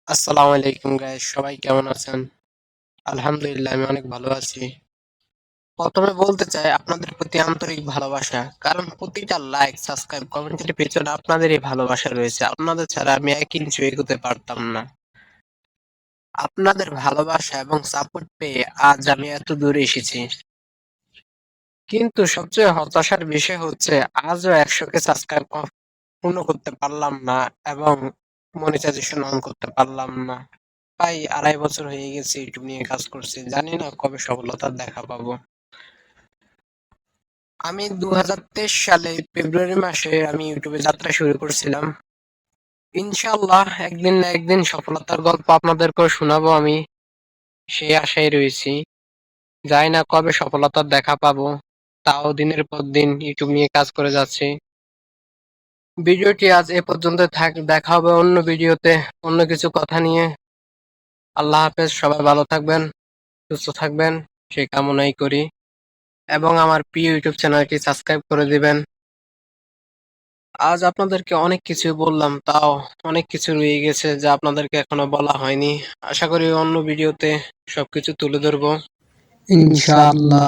আসসালামু আলাইকুম গাইস, সবাই কেমন আছেন? আলহামদুলিল্লাহ আমি অনেক ভালো আছি। প্রথমে বলতে চাই আপনাদের প্রতি আন্তরিক ভালোবাসা। কারণ প্রতিটা লাইক, সাবস্ক্রাইব, কমেন্টের পেছনে আপনাদেরই ভালোবাসা রয়েছে। আপনাদের ছাড়া আমি ১ ইঞ্চিও এগোতে পারতাম না। আপনাদের ভালোবাসা এবং সাপোর্ট পেয়ে আজ আমি এত দূরে এসেছি। কিন্তু সবচেয়ে হতাশার বিষয় হচ্ছে আজও ১০০ কে সাবস্ক্রাইব পূর্ণ করতে পারলাম না এবং মনিটাইজেশন অন করতে পারলাম না। প্রায় ২.৫ বছর হয়ে গেছে ইউটিউব নিয়ে কাজ করছি। জানি না কবে সফলতার দেখা পাবো। আমি ২০২৩ সালে ফেব্রুয়ারি মাসে আমি ইউটিউবে যাত্রা শুরু করছিলাম। ইনশাআল্লাহ একদিন না একদিন সফলতার গল্প আপনাদেরকেও শোনাবো আমি। সেই আশায় রয়েছি। জানি না কবে সফলতার দেখা পাবো। তাও দিনের পর দিন ইউটিউব নিয়ে কাজ করে যাচ্ছি। ভিডিওটি আজ এ পর্যন্ত থাক। দেখা হবে অন্য ভিডিওতে অন্য কিছু কথা নিয়ে। আল্লাহ হাফেজ। সবাই ভালো থাকবেন, সুস্থ থাকবেন সেই কামনাই করি। এবং আমার প্রিয় ইউটিউব চ্যানেলটি সাবস্ক্রাইব করে দিবেন। আজ আপনাদেরকে অনেক কিছু বললাম, তাও অনেক কিছু রয়ে গেছে যা আপনাদেরকে এখনো বলা হয়নি। আশা করি অন্য ভিডিওতে সবকিছু তুলে ধরবো। ইনশাআল্লাহ।